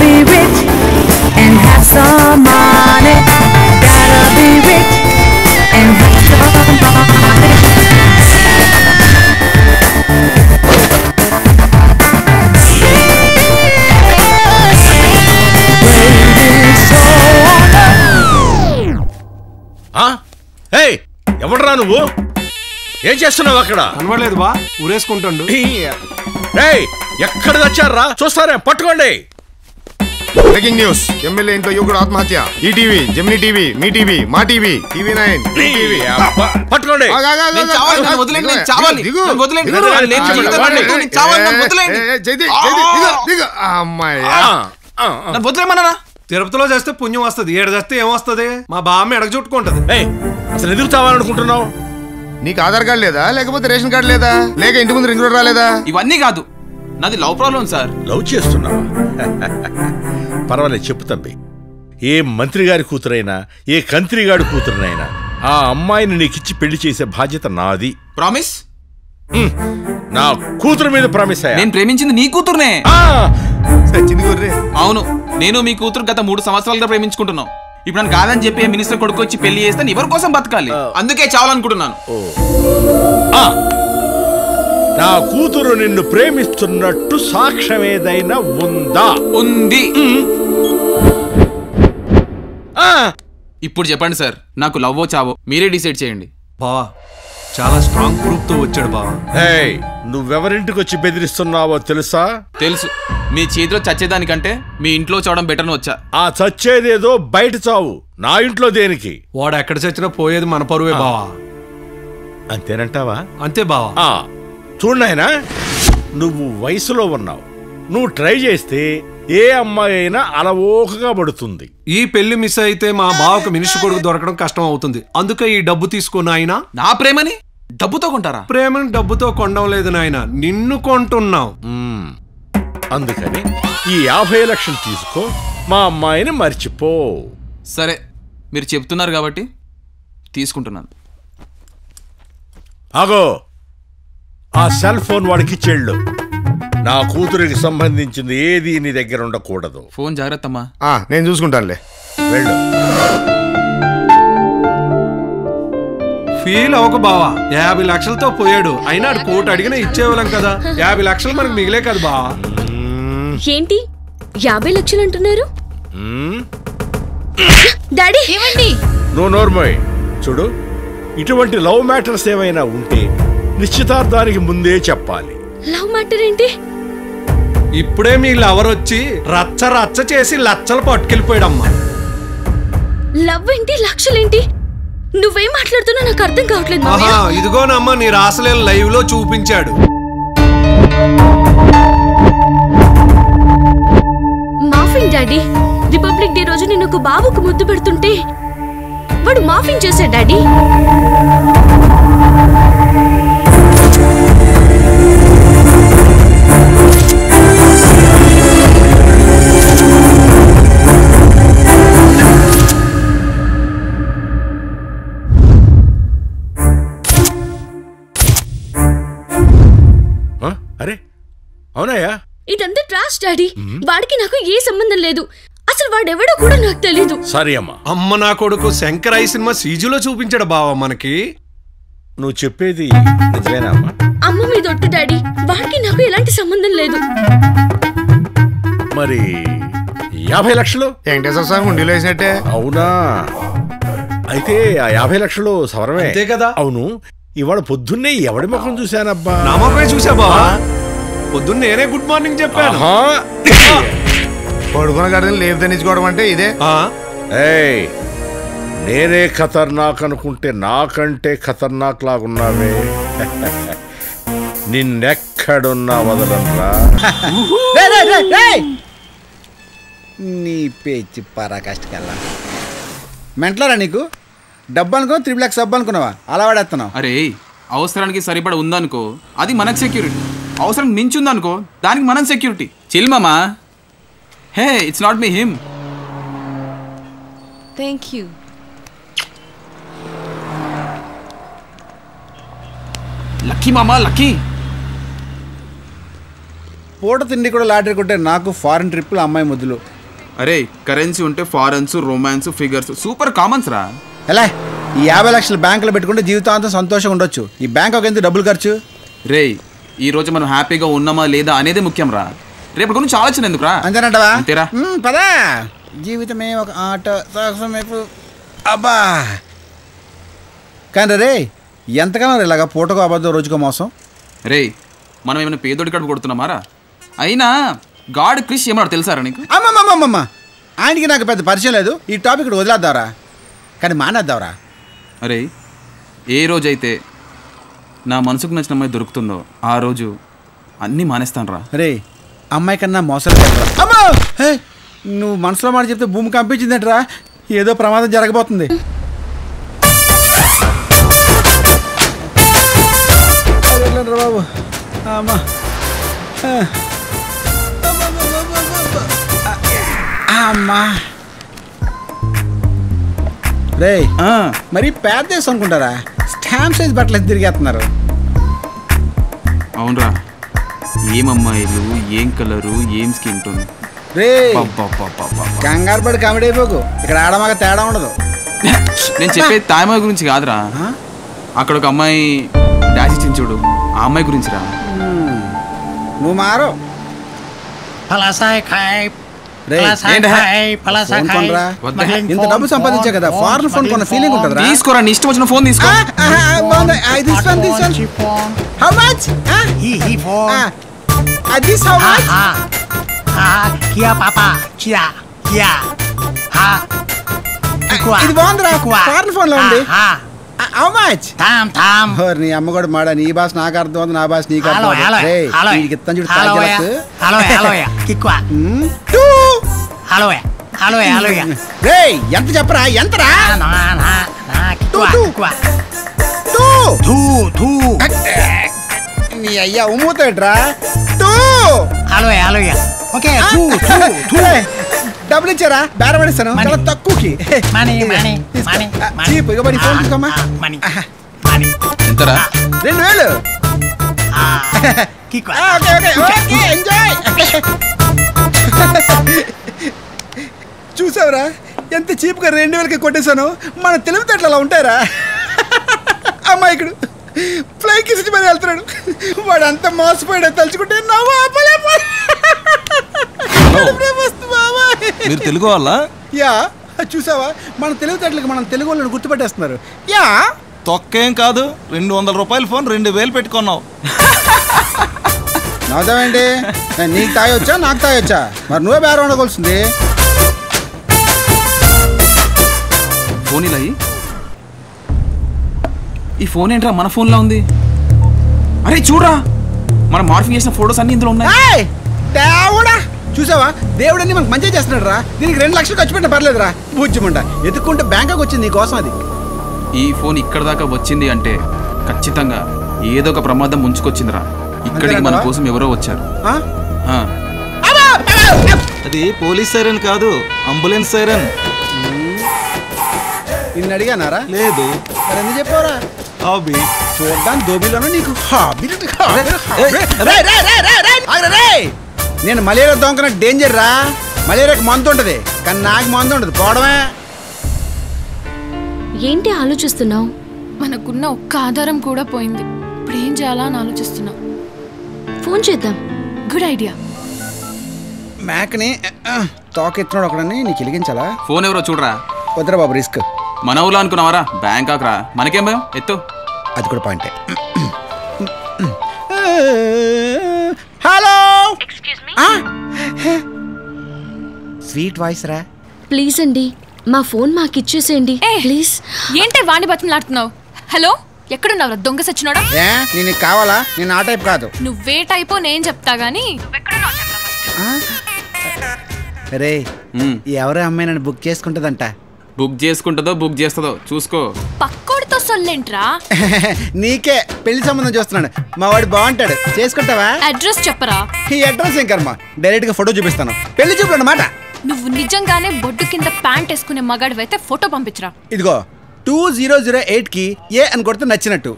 be rich and have some money. Gotta be rich and have some money. Hey, ఎవడ్రా నువ్వు? ఏం చేస్తున్నావు అక్కడ? కనబడలేదు బా, ఊరేసుకుంటాడు. ఎక్కడ తెచ్చారా? చూస్తారే, పట్టుకోండి. బ్రేకింగ్ న్యూస్, ఎమ్మెల్యే ఇంట్లో యువకుడు ఆత్మహత్య. ఈటీవీ, జెమినీ టీవీ, మీ టీవీ, మా టీవీ, టీవీ9 పట్టుకోండి. తిరుపతిలో చేస్తే పుణ్యం వస్తుంది, ఏడు చేస్తే ఏమొస్తుంది? మా బామ్మ ఎడగ చుట్టుకుంటది. అసలు ఎందుకు చావాలనుకుంటున్నావు? నీకు ఆధార్ కార్డు లేదా, లేకపోతే రేషన్ కార్డు లేదా, లేక ఇంటి ముందు రింగ్ రోడ్ రాలేదా? ఇవన్నీ కాదు, నాది లవ్ ప్రాబ్లం సార్. లవ్ చేస్తున్నావా? పర్వాలేదు, చెప్పు తంబి. ఏ మంత్రి గారి కూతురైనా, ఏ కంత్రి గారి కూతురునైనా ఆ అమ్మాయిని నీకిచ్చి పెళ్లి చేసే బాధ్యత నాది. ప్రామిస్? నా కూతురు మీద ప్రామిస్ అయ్యా. నేను ప్రేమించింది నీ కూతురునే. అవును, నేను మీ కూతురు గత 3 సంవత్సరాలుగా ప్రేమించుకుంటున్నాం. ఇప్పుడు నన్ను కాదని చెప్పి మినిస్టర్ కొడుకు వచ్చి పెళ్లి చేస్తే ఎవరి కోసం బతకాలి? అందుకే చావాలనుకుంటున్నాను. నా కూతురు నిన్ను ప్రేమిస్తున్నట్టు సాక్ష్యం ఏదైనా ఉందా? ఉంది. ఇప్పుడు చెప్పండి సార్, నాకు లవ్వో చావో మీరే డిసైడ్ చేయండి. బావా, చాలా స్ట్రాంగ్ ప్రూఫ్ తో వచ్చాడు బావా. నువ్వెవరింటికి వచ్చి బెదిరిస్తున్నావో తెలుసా? తెలుసు. మీ చేతిలో చచ్చేదానికంటే మీ ఇంట్లో చావడం బెటర్ అని వచ్చా. ఆ చచ్చేదేదో బయట చావు, నా ఇంట్లో దేనికి? వాడు ఎక్కడ చచ్చినా పోయేది మన పరువే బావా. అంతేనంటావా? అంతే బావా. చూడనాయనా, నువ్వు వయసులో ఉన్నావు. నువ్వు ట్రై చేస్తే ఏ అమ్మాయి అయినా అలవోకగా పడుతుంది. ఈ పెళ్లి మిస్ అయితే మా బావకు మినిస్టర్ కొడుకు దొరకడం కష్టం అవుతుంది. అందుకే ఈ డబ్బు తీసుకున్న ఆయన. నా ప్రేమని డబ్బుతో కొంటారా? ప్రేమని డబ్బుతో కొనడం లేదు నాయన, నిన్ను కొంటున్నావు. అందుకని ఈ 50 లక్షలు తీసుకో, మా అమ్మాయిని మర్చిపో. సరే, మీరు చెప్తున్నారు కాబట్టి తీసుకుంటున్నాను. ఆగో, ఆ సెల్ ఫోన్ వాడికి చెళ్ళు. నా కూతురికి సంబంధించింది ఏది నీ దగ్గర ఉండకూడదు. ఫోన్ జాగ్రత్తమ్మా. నేను చూసుకుంటానులే, వెళ్ళు. ఫీల్ అవ్వకు బావా, 50 లక్షలతో పోయాడు. అయినా 1 కోటి అడిగినా ఇచ్చేవాళ్ళం కదా. 50 లక్షలు మనకు మిగిలే కదా బావా. ఏంటి 50 లక్షలు అంటున్నారు? డాడీ ఏమండి? నో నోర్మోయ్, చూడు, ఇటువంటి లవ్ మ్యాటర్స్ ఏమైనా ఉంటే నిశ్చితార్థానికి ముందే చెప్పాలి. లవ్ మ్యాటర్ ఏంటి? ఇప్పుడే మీ లవర్ వచ్చి రచ్చ రచ్చ చేసి లచ్చలు పట్టుకెళ్ళిపోయాడమ్మా. లవ్ ఏంటి, లక్షలేంటి? నువ్వేం మాట్లాడుతున్నా నాకు అర్థం కావట్లేదు. ఇదిగోనమ్మా నీ రాసలే లైవ్ లో చూపించాడు. Morphing daddy. రిపబ్లిక్ డే రోజు నేను ఒక బాబుకు ముద్దు పెడుతుంటే వాడు మాఫింగ్ చేశాడు డాడీ. అరే అవునయ్యా, ఇదంతా ట్రాష్ డాడీ. వాడికి నాకు ఏ సంబంధం లేదు. అసలు వాడెవడో కూడా నాకు తెలీదు. సారీ అమ్మా. అమ్మ నా కొడుకు శంకరయ్య సినిమా సీజీలో చూపించాడు బావా మనకి. నువ్వు చెప్పేది నిజమేనా అమ్మా? అమ్మ మీద ఒట్టు డాడీ, వాడికి నాకు ఎలాంటి సంబంధం లేదు. మరి 50 లక్షలు వెంకటేశ్వర స్వామి ఉండిలో వేసినట్టే. అవునా? అయితే ఆ 50 లక్షలు సవరమే కదా. అవును, ఇవాళ పొద్దున్నే ఎవడి ముఖం చూశానబ్బా? నా ముఖమే చూసా బావా. పొద్దున్న నేనే గుడ్ మార్నింగ్ చెప్పాను. పడుకున్న గడిని లేపు తెచ్చుకోవడం అంటే ఇదే. నేనే ఖతర్నాక్ అనుకుంటే నాకంటే ఖతర్నాక్ లాగున్నావే. నిన్నెక్కడున్నా వదలనరా. నీ పేచి పరాకాష్టికల్లా మెంటలరా నీకు? డబ్బు అనుకో 3 lakhs సబ్బు అనుకున్నావా? అలా వాడేస్తున్నావు. అరే, అవసరానికి సరిపడ ఉందనుకో అది మనకు సెక్యూరిటీ. అవసరం మించి ఉందనుకో దానికి మనం సెక్యూరిటీ. చిల్ మామా. Hey, it's not me him. Thank you. Lucky మామా, లక్కీ. పూట తిండి కూడా లాటరీ కొట్టే నాకు ఫారెన్ ట్రిప్పులు అమ్మాయి ముద్దులు. అరే కరెన్సీ ఉంటే ఫారెన్స్ రొమాన్స్ ఫిగర్స్ సూపర్ కామన్స్ రా. ఎలా ఈ 50 లక్షలు బ్యాంకులో పెట్టుకుంటే జీవితాంతం సంతోషంగా ఉండొచ్చు. ఈ బ్యాంక్ ఒక ఎందుకు డబ్బులు ఖర్చు? రే ఈ రోజు మనం హ్యాపీగా ఉన్నామా లేదా అనేది ముఖ్యం రా. రేపు గురించి ఆలోచన ఎందుకు రా. అంతేనంటవా? అంతేరా. పదా జీవితమే ఒక ఆట అబ్బా. కానీ రే ఎంతకాలం ఇలాగా పూటకో అబద్ధం రోజుకో మోసం? రే మనం ఏమైనా పేదోడి కడుపు కొడుతున్నామారా? అయినా గాడ్ క్రిష్ ఏమన్నా తెలుసారా నీకు? అమ్మమ్మమ్మమ్మ ఆయనకి నాకు పెద్ద పరిచయం లేదు. ఈ టాపిక్ ఇక్కడ వదిలేద్దావరా, కానీ మానేద్దావరా. అరే ఏ రోజైతే నా మనసుకు నచ్చిన అమ్మాయి దొరుకుతుందో ఆ రోజు అన్నీ మానేస్తాను రా. రే అమ్మాయి కన్నా మోసాలు అమ్మా. నువ్వు మనసులో మాట చెప్తే భూమి కంపించిందంటరా. ఏదో ప్రమాదం జరగబోతుంది. బాబు అమ్మా అమ్మా. రే మరి పేద దేశం అనుకుంటారా? స్టాంప్ సైజ్ బట్టలు ఎంత తిరిగేస్తున్నారు. అవునరా ఏం అమ్మాయిలు ఏం కలరు ఏం స్కిన్ టోన్. రే కంగారు పడి కామెడీ అయిపోకు. ఇక్కడ ఆడమాక తేడా ఉండదు. నేను చెప్పేది తాయమ్మాయి గురించి కాదురా. అక్కడ ఒక అమ్మాయి డాష్ ఇచ్చింది చూడు, ఆ అమ్మాయి గురించి రా. నువ్వు మారు. ఇంత డబ్బు సంపాదించా కదా, ఫారెన్ ఫోన్ కొన్న ఫీలింగ్ ఉంటుందా? తీసుకోరా నీ ఇష్టం వచ్చిన ఫోన్ తీసుకో. ఇది బాగుందిరా, ఫారెన్ ఫోన్ లో ఉంది. నీ అమ్మ కూడా మాడా. నీ భాష నాకు అర్థం ఉంది, నా భాష నీకు అర్థం. ఎంత చెప్పరా? ఎంతరా? నీ అయ్యా ఉమ్ముతాడ్రా. డబ్బులు ఇచ్చారా? బేర పడిస్తాను చాలా తక్కువకి. ఎంతరా? 2000. చూసావురా ఎంత చీప్గా 2000కి కొట్టేశాను. మన తెలివితేటలు అలా ఉంటారా? అమ్మాయికుడు ఫ్లైకి ఇచ్చి మరి వెళ్తున్నాడు. వాడు అంత మోసపోయాడో తలుచుకుంటే నవ్వు ఆపలేము. మీరు తెలుగు వాళ్ళ? యా చూసావా మన తెలివితేటలకు మనం తెలుగు వాళ్ళని గుర్తుపెట్టేస్తున్నారు. యా తొక్కేం కాదు, 200 రూపాయల ఫోన్ 2000 పెట్టుకున్నావు. నవ్వుతావేంటి? నీకు తాగొచ్చా నాకు తాగొచ్చా? మరి నువ్వే బేరం ఉండగలుస్తుంది. ఫోన్ ఇలా ఈ ఫోన్ ఏంట్రా మన ఫోన్లో ఉంది? అరే చూడరా మనం మార్ఫింగ్ చేసిన ఫొటోస్ అన్ని ఇందులో ఉన్నాయి. దేవుడా చూసావా దేవుడని మనకు మంచిగా చేస్తున్నాడు రా. దీనికి 2 లక్షలు ఖర్చు పెట్టినా పర్లేదురా. బుజ్జిమంట ఎత్తుకుంటే బ్యాంకాక్ వచ్చింది నీకోసం. అది ఈ ఫోన్ ఇక్కడ దాకా వచ్చింది అంటే ఖచ్చితంగా ఏదో ఒక ప్రమాదం ముంచుకొచ్చిందిరా. ఇక్కడికి మన కోసం ఎవరో వచ్చారు. అది పోలీస్ సైరన్ కాదు, అంబులెన్స్ సైరన్. నిన్ను అడిగానారా? లేదు. మరి ఎందుకు చెప్పారా? హాబీ చూడ్డానికి దోబీలోనూ నీకు హాబీ. నేను మలేరియా దొంగన డేంజర్ రా. మలేరియాకి మందు ఉంటుంది కానీ నాకు మందు ఉండదు. పోవడమే. ఏంటి ఆలోచిస్తున్నావు? మనకున్న ఒక్క ఆధారం కూడా పోయింది. ఇప్పుడు ఏం చేయాలా అని ఆలోచిస్తున్నావు. ఫోన్ చేద్దాం. Good idea. మ్యాక్ని తోకెత్తున్నాడు ఒకడని నీకు వెలిగించాలా? ఫోన్ ఎవరో చూడరా. వద్దరా బాబు రిస్క్. మన ఊళ్ళో అనుకున్నావరా? బ్యాంకాక్ రా. మనకేం భయం? ఎత్తు. అది కూడా పాయింటే. హలో స్వీట్ వాయిస్ రా. ప్లీజ్ అండి మా ఫోన్ మాకు ఇచ్చేసేయండి ప్లీజ్. ఏంటే వాణి బతిమలాడుతున్నావు? హలో ఎక్కడున్నావు దొంగ సచ్చినోడా? నేను కావాలా? నేను ఆ టైప్ కాదు. నువ్వే టైపో నేను చెప్తా గానీ. రే ఎవరే అమ్మాయి నన్ను బుక్ చేసుకుంటుందంట. బుక్ చేసుకుంటుందో బుక్ చేస్తుందో చూసుకో. పక్కోడితో సొల్లేంట్రా? నీకే పెళ్లి సంబంధం చూస్తున్నాడు. మా వాడు బాగుంటాడు, చేసుకుంటావా? అడ్రస్ చెప్పరా? ఈ అడ్రస్ ఏం కర్మ, డైరెక్ట్ గా ఫోటో చూపిస్తాను. పెళ్లి చూపు అన్నమాట. నువ్వు నిజంగానే బొడ్డు కింద ప్యాంట్ వేసుకునే మగాడివైతే ఫోటో పంపించరా. ఇదిగో 2008 కి ఏ అని కొడితే నచ్చినట్టు,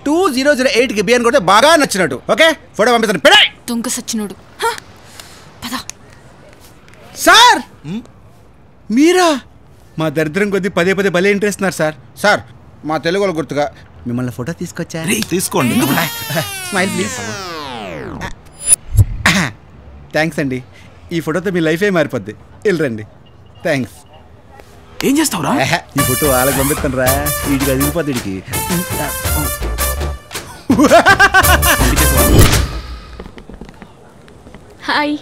2008 కి బి అని కొడితే బాగా నచ్చినట్టు. ఓకే ఫోటో పంపిస్తాను. దొంగ సచ్చినోడు. సార్ మీరా? మా దరిద్రం కొద్దీ పదే పదే భలే ఇంట్రెస్ట్ సార్. సార్ మా తెలుగు వాళ్ళు గుర్తుగా మిమ్మల్ని ఫోటో తీసుకొచ్చా. తీసుకోండి. Smile please. థ్యాంక్స్ అండి. ఈ ఫోటోతో మీ లైఫే మారిపోద్ది. వెళ్ళరండి. థ్యాంక్స్. ఏం చేస్తావురా? ఈ ఫోటో వాళ్ళకి పంపిస్తాను రా. వీడికి అది వెళ్ళిపోద్ది. వీడికి hi.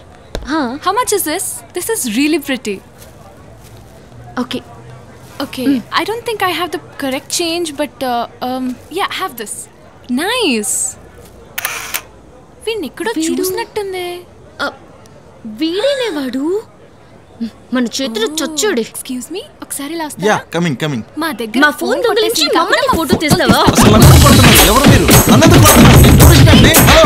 How much is this? This is really pretty. Okay. Okay, I don't think I have the correct change, but yeah, have this. Nice. వీడిని ఎక్కడో చూసినట్టుంది. వీడేనే వాడు. మన చేతిలో చచ్చాడు. ఎక్స్క్యూజ్ మీ, ఒకసారి యా లాస్తా. కమింగ్. మా దగ్గర మా ఫోన్ దొంగిలించి మమ్మల్ని ఫోటో తీస్తావా? ఎవరు మీరు? నన్నెందుకు కొడుతున్నారు? నేను టూరిస్ట్ అండి. హలో.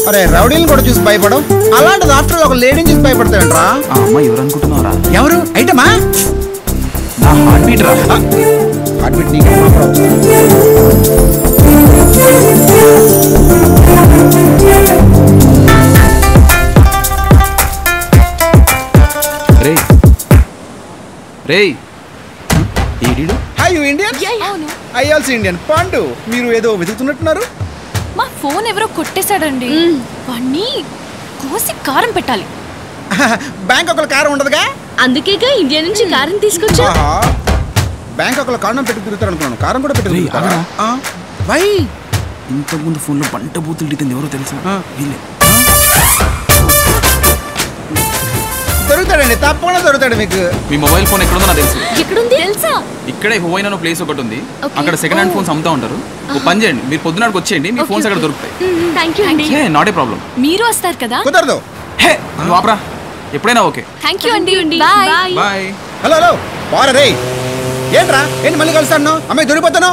అరే రౌడీలను కూడా చూసి భయపడం, అలాంటిది ఆఫ్టర్ ఒక లేడీని చూసి భయపడతాయంట్రా. ఆ అమ్మాయి ఎవరు అనుకుంటున్నారా? ఎవరు? ఐటమా? నా హార్ట్ బీట్ రా. హార్ట్ బీట్ నీకు రేయ్ ఏడీడు? Hi you Indian? అవును. I also Indian. పాండు మీరు ఏదో వెతుకుతున్నట్టున్నారు. మా ఫోన్ ఎవరో కొట్టేశాడండి. వాణ్ణి కోసి కారం పెట్టాలి. బ్యాంక్ ఒకళ్ళ కారం ఉండదుగా, అందుకేగా ఇండియా నుంచి కారం తీసుకొచ్చా. బ్యాంక్ ఒకళ్ళ కారణం పెట్టి తిరుగుతారు అనుకున్నాను. కారం కూడా పెట్టి తిరుగుతారా? వై? ఇంతకుముందు ఫోన్లో పంట బూతులు దిగింది ఎవరో తెలుసా? వీళ్ళే. దొరుకుతాడండి, తప్పకుండా దొరుకుతాడు మీకు. మీ మొబైల్ ఫోన్ ఎక్కడుందో నాకు తెలుసు. ఎక్కడుంది తెలుసా? ఇక్కడే హువైన్ అనే ప్లేస్ ఒకటి ఉంది. అక్కడ సెకండ్ హ్యాండ్ ఫోన్స్ అమ్ముతా ఉంటారు. ఒక పని చేయండి, మీరు పొద్దునాడికి వచ్చేయండి, మీ ఫోన్స్ అక్కడ దొరుకుతాయి. థ్యాంక్ యూ అండి. Not a problem. మీరు వస్తారు కదా? కుదరదు. హే నువ్వు ఆపరా, ఎప్పుడైనా ఓకే. థ్యాంక్ యూ అండి. బాయ్. బాయ్. హలో హలో బారా రే. ఏంట్రా ఏంటి మళ్ళీ కలుస్తాను? అమ్మాయి దొరికిపోతాను.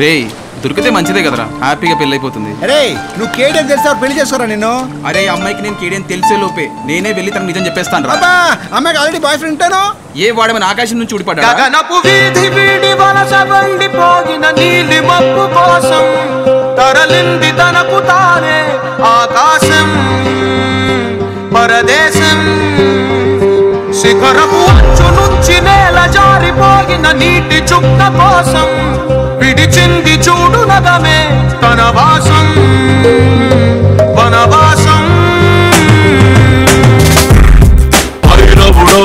రేయ్ దొరికితే మంచిదే కదరా, హ్యాపీగా పెళ్ళి అయిపోతుంది. అరే నువ్వు కేడీఎం తెలిసా పెళ్లి చేసుకోరా నిన్ను? అరే అమ్మాయికి నేను కేడీఎం తెలిసే లోపే నేనే వెళ్ళి తనకు నిజం చెప్పేస్తాను రా. అబ్బా అమ్మాయికి ఆల్రెడీ బాయ్ ఫ్రెండ్ ఉంటాను. ఏ వాడమని ఆకాశం నుంచి ఊడిపడ్డా? గగనపు వీధి వీడి వలస వండిపోగిన నీలి మబ్బు కోసం తరలింది తనకు తానే ఆకాశం పరదేశం. శిఖరపు అంచు నుంచి నేల జారిపోగిన నీటి చుక్క కోసం విడిచింది చూడు నగమే తన వాసం వనవాసం. భైరవుడో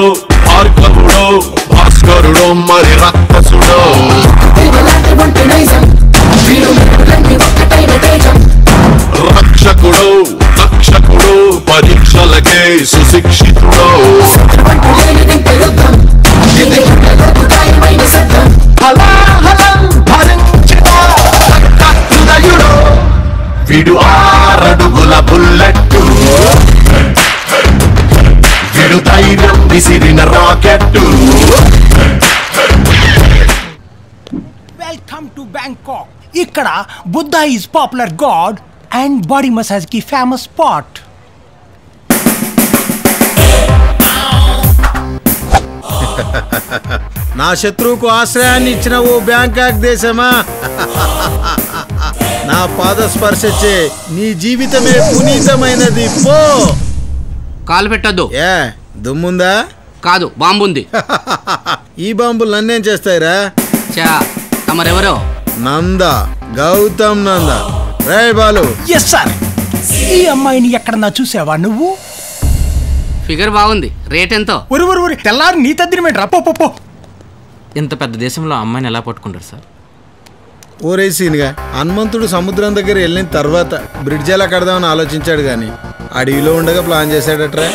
భార్గవుడో భాస్కరుడో మరి రక్తసుడో రక్షకుడో రక్షకుడో పరీక్షలకే సుశిక్షితుడో విడు 6 అడుగుల బుల్లెట్టు విడు ధైర్యం విసిరిన రాకెట్టు. Welcome to Bangkok. ఇక్కడ Buddha is popular god and body massage కి ఫేమస్ స్పాట్. నా శత్రువుకు ఆశ్రయాన్ని ఇచ్చిన ఓ బ్యాంకాక్ దేశమా, నా పాద స్పర్శచే నీ జీవితమే పునీతమైనది. పో. కాలు పెట్టద్దు. ఏ దుమ్ముందా? కాదు, బాంబుంది. ఈ బాంబులు నన్నేం చేస్తాయిరా? చా తమరెవరో? నంద, గౌతమ్ నంద. రే బాలు. Yes sir. ఈ అమ్మాయిని ఎక్కడన్నా చూసావా నువ్వు? ఫిగర్ బాగుంది. రేట్ ఎంతో? ఒరు తెల్లారి నీ తద్దినమేంట్రా? పో. ఇంత పెద్ద దేశంలో అమ్మాయిని ఎలా పట్టుకుంటారు సార్? ఓరేసీన్గా హనుమంతుడు సముద్రం దగ్గర వెళ్ళిన తర్వాత బ్రిడ్జ్ ఎలా కడదామని ఆలోచించాడు కానీ అడవిలో ఉండగా ప్లాన్ చేశాడట్రా.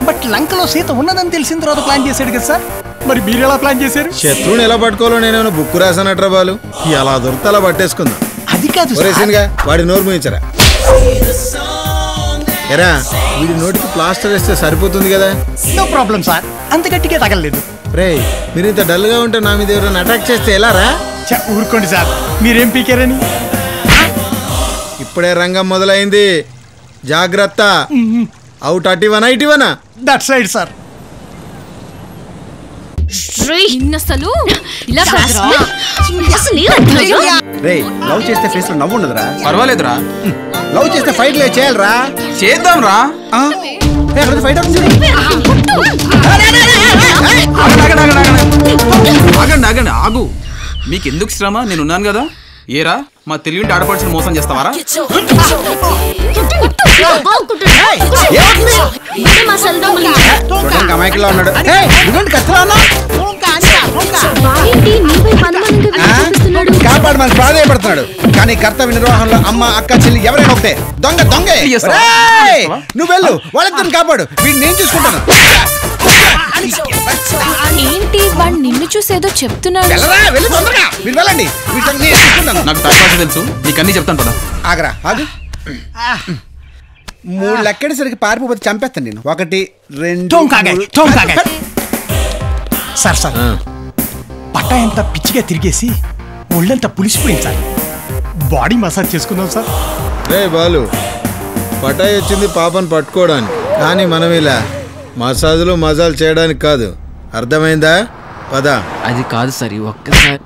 బట్ లంకలో సీత ఉన్నదని తెలిసిన తర్వాత ప్లాన్ చేశాడు కదా సార్. మరి మీరు ఎలా ప్లాన్ చేశారు? శత్రువుని ఎలా పట్టుకోవాలో నేనేమైనా బుక్ రాసానట్రా బాలు. ఎలా దొరికితే అలా పట్టేసుకుందాం. అది కాదు ఓరేసీన్గా వాడి నోరు మూయించరా. ఎరా వీడి నోటికి ప్లాస్టర్ వేస్తే సరిపోతుంది కదా. నో ప్రాబ్లం సార్, అంత గట్టిగా తగలలేదు. రే మీరు ఇంత డల్గా ఉంటే నా మీద ఎవరైనా అటాక్ చేస్తే ఎలా రా? ఊరుకోండి సార్, మీరేం పీకారని. ఇప్పుడే రంగం మొదలైంది, జాగ్రత్త. అవుట్ అటివనా ఇటివనా? That side sir. అసలు ఇలా రే లవ్ చేస్తే ఫేస్ లో నవ్వు ఉండదురా. పర్వాలేదురా. లవ్ చేస్తే ఫైట్ లే చేయాలరా. చేద్దాం రా. ఫైట్ ఆగండి ఆగండి ఆగు. మీకెందుకు శ్రమ, నేనున్నాను కదా. ఏరా మా తెలివింటి ఆడపడిచిన మోసం చేస్తావారా? అమాయకులా ఉన్నాడు. కాపాడమని ప్రాధాయపడుతున్నాడు. కానీ కర్తవ్య నిర్వహణలో అమ్మ అక్క చెల్లి ఎవరైనా ఒకటే. దొంగ దొంగే. నువ్వు వెళ్ళు, వాళ్ళిద్దరిని కాపాడు. వీడిని నేను చూసుకుంటాను. ఏంటి వాడు నిన్ను చూసేదో చెప్తున్నాడు. వెళ్ళండి. నాకు టైం తెలుసు, నీకన్నీ చెప్తాను పద. ఆగరా ఆగు. 3 లెక్కేసరికి పారిపోతే చంపేస్తాను నేను. 1 2 సార్ సార్ పట్టా ఎంత పిచ్చిగా తిరిగేసి ఒళ్ళంతా పులిసిపోయింది సార్. బాడీ మసాజ్ చేసుకుందాం సార్. రే బాలు, పటాయి వచ్చింది పాపను పట్టుకోవడానికి, కానీ మనం ఇలా మసాజులు మజాలు చేయడానికి కాదు. అర్థమైందా? పద. అది కాదు సార్, ఒక్కసారి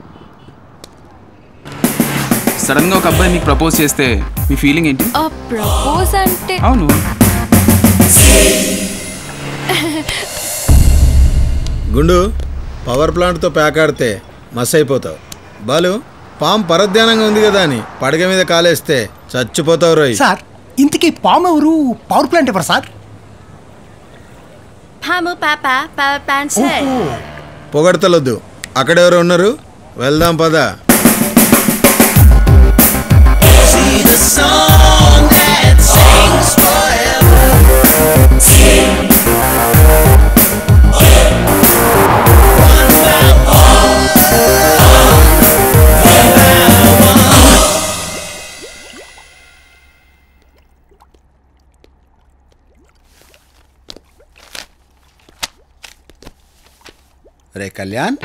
సడన్ గా ఒక అబ్బాయి మీకు ప్రపోజ్ చేస్తే మీ ఫీలింగ్ ఏంటి? ప్రపోజ్ అంటే అవును గుండు, పవర్ ప్లాంట్తో పేకాడితే మస్ అయిపోతావు. బాలు, పాము పరధ్యానంగా ఉంది కదా అని పడగ మీద కాలేస్తే చచ్చిపోతావు రోయ్. సార్ ఇంతకీ పాము ఎవరు? పవర్ ప్లాంట్ ఎవరు సార్? పొగడతలొద్దు, అక్కడెవరు ఉన్నారు, వెళ్దాం పద. రే కళ్యాణ్,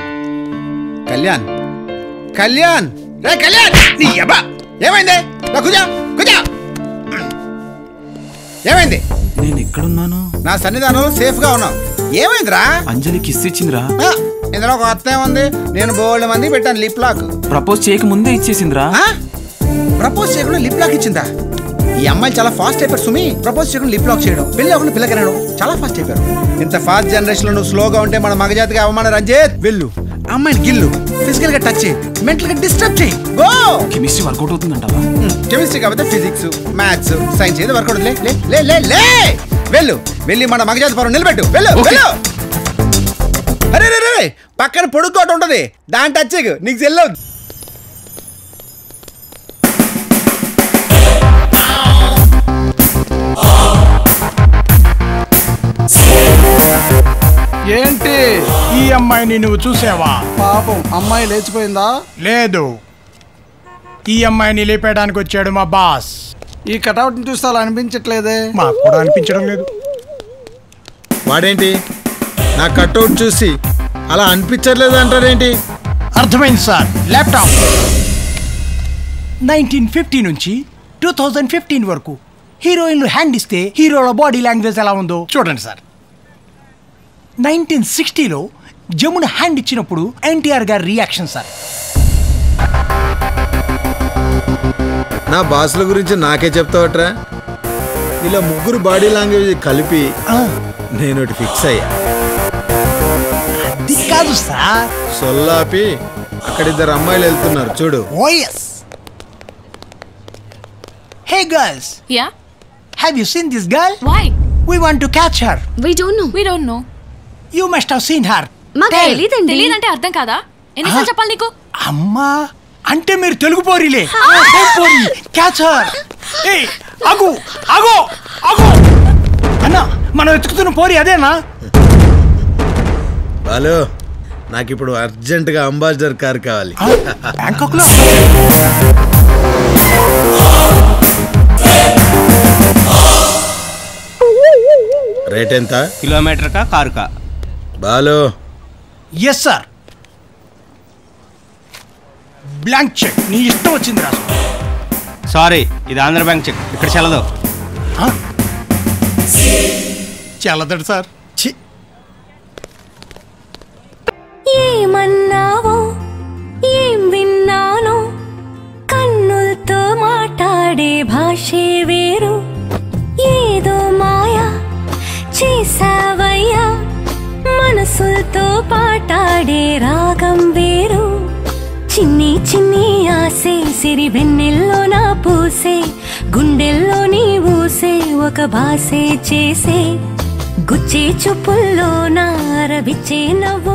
కళ్యాణ్, కళ్యాణ్, రే కళ్యాణ్, నీ అబ్బా ఏమైంది? ఏమైంది? నేను ఎక్కడున్నాను? నా సన్నిధానంలో సేఫ్ గా ఉన్నావు. ఏమైందిరా? అంజలి కిస్ ఇచ్చిందిరా. ఇందులో ఒక అర్థం ఉంది. నేను బోల్డ్ మంది పెట్టాను లిప్ లాక్. ప్రపోజ్ చేయక ముందే ఇచ్చేసిందిరా. ప్రపోజ్ చేయకుండా లిప్ లాక్ ఇచ్చిందా? ఈ అమ్మాయిలు చాలా ఫాస్ట్ అయిపోయారు సుమి. ప్రపోజ్ చేయకుండా లిప్ లాక్ చేయడం, పెళ్లి అవ్వకుండా పిల్లకనడం చాలా ఫాస్ట్ అయిపోయారు. ఇంత ఫాస్ట్ జనరేషన్ లో నువ్వు స్లోగా ఉంటే మన మగజాతికి అవమానం. రంజిత్, వెళ్ళు అమ్మాయిని గిల్లు, ఫిజికల్ గా టచ్ చేయి, మెంటల్ గా డిస్టర్బ్ చేయి. గో. కెమిస్ట్రీ వర్కౌట్ అవుతుందంటావా? కెమిస్ట్రీ కాకపోతే ఫిజిక్స్, మ్యాథ్స్, సైన్స్ ఏదో వర్కౌట్. వెళ్ళు, వెళ్ళి మన మగజాతి పరం నిలబెట్టు. వెళ్ళు వెళ్ళు. అరే రే, పక్కన పొడుగు తోట ఉంటది, దాని టచ్ చేయకు, నీకు చెల్లవు. ఏంటి ఈ అమ్మాయిని నువ్వు చూసావా? పాపం అమ్మాయి లేచిపోయిందా? లేదు, ఈ అమ్మాయిని లేపేయడానికి వచ్చాడు మా బాస్. ఈ కటౌట్ ని చూస్తే అలా అనిపించట్లేదే. మాకు కూడా అనిపించడం లేదు. వాడేంటి నా కట్అవుట్ చూసి అలా అనిపించట్లేదు అంటారేంటి? అర్థమైంది సార్. ల్యాప్టాప్ 1950 నుంచి 2015 వరకు హీరోయిన్లు హ్యాండ్ ఇస్తే హీరోల బాడీ లాంగ్వేజ్ ఎలా ఉందో చూడండి సార్. 1960లో జమున హ్యాండ్ ఇచ్చినప్పుడు ఎన్టీఆర్ గారి రియాక్షన్ సార్. నా బాసుల గురించి నాకే చెప్తావట్రా? ఇలా ముగ్గురు బాడీ లాంగ్వేజ్ కలిపి నేను ఒకటి ఫిక్స్ అయ్యా. అది కాదు సార్. సొల్లాపి అక్కడ 2 అమ్మాయిలు వెళ్తున్నారు చూడు. OS. Hey girls. Yeah. Have you seen this girl? Why? We want to catch her. We don't know. We don't know. You must have seen her. మాకు తెలీదండి. తెలీదంటే అర్థం కాదా? ఎన్నిసార్లు చెప్పాలి నీకు? అమ్మా అంటే మీరు తెలుగు పోరిలే. Catch her. ఏయ్ ఆగు ఆగు ఆగు అన్న, మనం ఎత్తుకుతున్న పోరి అదేనా? బాలు, నాకు ఇప్పుడు అర్జెంటుగా అంబాసిడర్ కార్ కావాలి. బ్యాంకాక్ లో రేట్ ఎంత? కిలోమీటర్ కా కారు కా? Balu. Yes sir. Blank cheque నీ ఇష్టం వచ్చింది రాసు. సారీ, ఇది ఆంధ్ర బ్యాంక్ చెక్, ఇక్కడ చెల్లదు. చల్లదడు సార్. ఏమన్నావో ఏం విన్నానో కన్నులతో మాట్లాడే భాషే వేరు ఏదో మాయా చేసావయ్యా మనసులతో పాటాడే రాగం వేరు చిన్ని చిన్ని ఆసే సిరి వెన్నెల్లో నా పూసే గుండెల్లో నీ ఊసే ఒక భాసే చేసే గుచ్చే చూపుల్లో నా రవిచ్చే నవ్వు